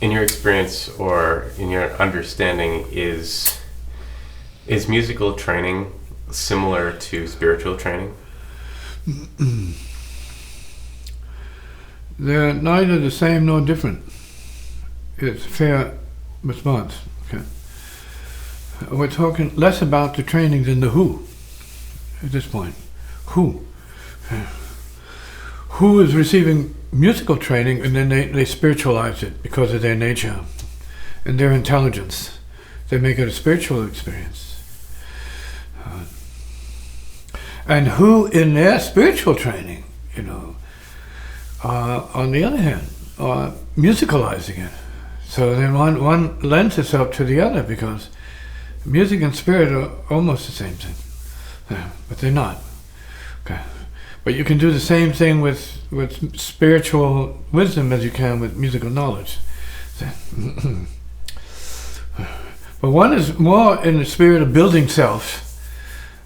in your experience or in your understanding, is musical training similar to spiritual training? They're neither the same nor different. It's a fair response. Okay. We're talking less about the training than the who at this point. Who? Who is receiving musical training and then they spiritualize it because of their nature and their intelligence. They make it a spiritual experience. And who in their spiritual training, on the other hand, are musicalizing it. So then one lends itself to the other because music and spirit are almost the same thing. Yeah, but they're not. Okay. But you can do the same thing with spiritual wisdom as you can with musical knowledge. But one is more in the spirit of building self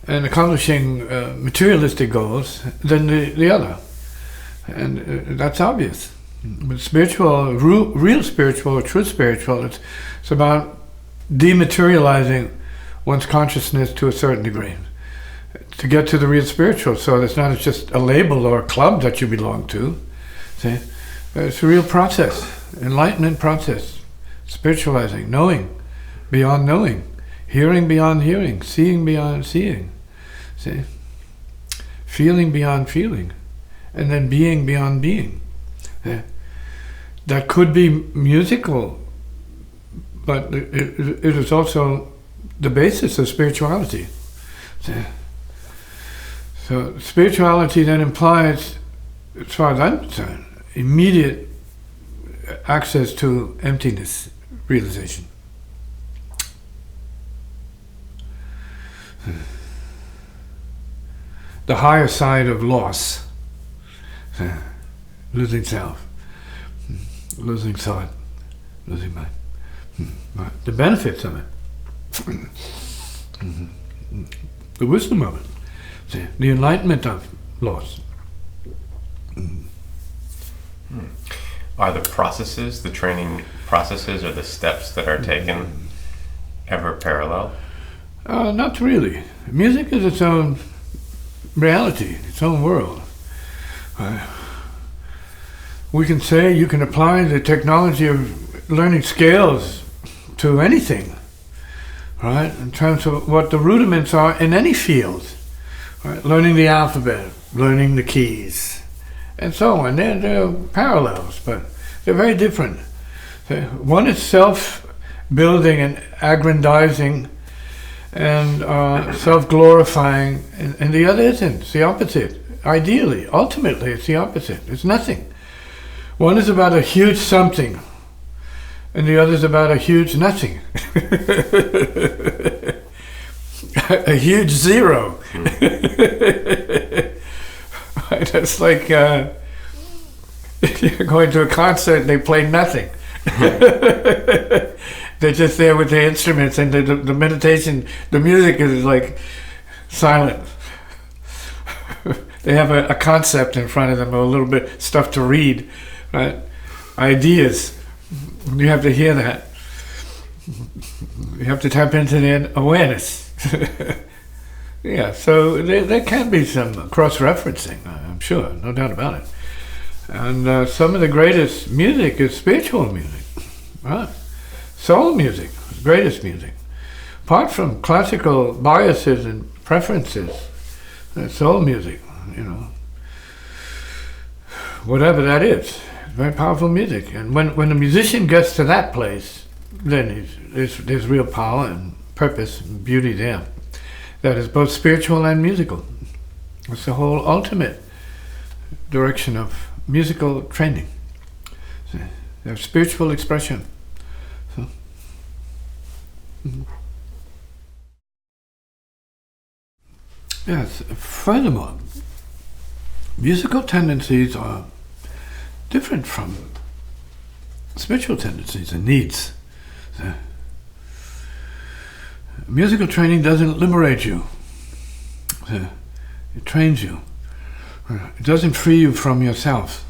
and accomplishing materialistic goals than the other. And that's obvious. But spiritual, real spiritual or true spiritual, it's about dematerializing one's consciousness to a certain degree to get to the real spiritual. So it's not just a label or a club that you belong to. See? It's a real process, enlightenment process, spiritualizing, knowing beyond knowing, hearing beyond hearing, seeing beyond seeing, see? Feeling beyond feeling, and then being beyond being. See? That could be musical, but it is also the basis of spirituality. See? So spirituality then implies, as far as I'm concerned, immediate access to emptiness realization. The higher side of loss, losing self, losing thought, losing mind. The benefits of it, the wisdom of it, the enlightenment of loss. Are the processes, the training processes or the steps that are taken ever parallel? Not really. Music is its own reality, its own world. We can say you can apply the technology of learning scales to anything, right? In terms of what the rudiments are in any field, right? Learning the alphabet, learning the keys, and so on. They're parallels, but they're very different. One is self-building and aggrandizing and self-glorifying, and the other isn't. It's the opposite. Ideally, ultimately, it's the opposite. It's nothing. One is about a huge something, and the other is about a huge nothing. A huge zero. Right? It's like you're going to a concert and they play nothing. They're just there with their instruments, and the meditation, the music is like silent. They have a concept in front of them, a little bit stuff to read, right? Ideas. You have to hear that. You have to tap into their awareness. Yeah, so there can be some cross-referencing, I'm sure, no doubt about it. And some of the greatest music is spiritual music, right? Soul music, greatest music. Apart from classical biases and preferences, soul music, whatever that is, very powerful music. And when a musician gets to that place, then there's real power and purpose and beauty there. That is both spiritual and musical. It's the whole ultimate direction of musical training. So, there's spiritual expression. So, yes, furthermore, musical tendencies are different from spiritual tendencies and needs. So, musical training doesn't liberate you. It trains you. It doesn't free you from yourself.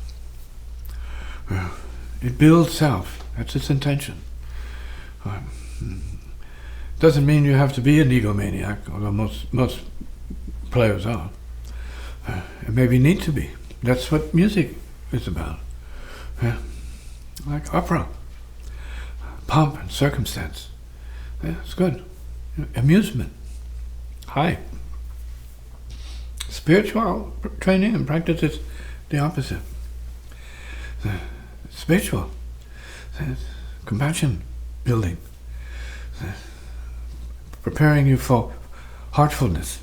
It builds self. That's its intention. Doesn't mean you have to be an egomaniac, although most players are. And maybe need to be. That's what music is about. Yeah. Like opera. Pomp and circumstance. Yeah, it's good. Amusement. High. Spiritual training and practice is the opposite. Spiritual. Compassion building. Preparing you for heartfulness,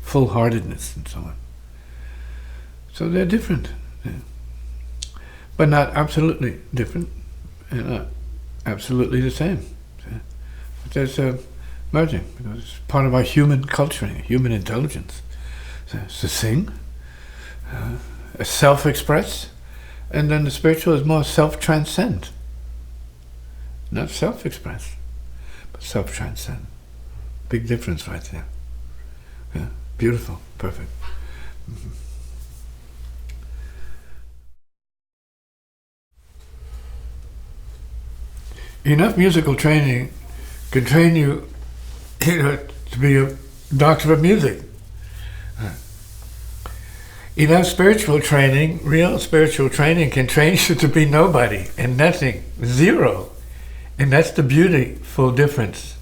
full-heartedness, and so on. So they're different. But not absolutely different, and not absolutely the same. But there's a merging, because it's part of our human culturing, human intelligence. So to sing, self-express, and then the spiritual is more self-transcend. Not self-express, but self-transcend. Big difference right there. Yeah, beautiful, perfect. Mm-hmm. Enough musical training can train you, to be a doctor of music. Enough spiritual training, real spiritual training, can train you to be nobody and nothing, zero. And that's the beautiful difference,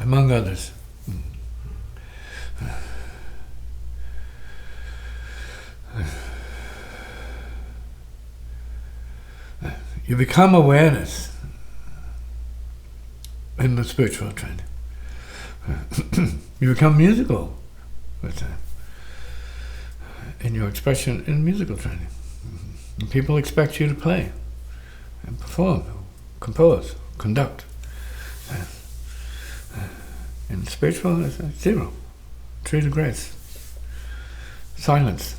among others. You become awareness in the spiritual training. You become musical in your expression in musical training. And people expect you to play and perform, compose, conduct. In spiritual, it's zero. Tree to grace. Silence.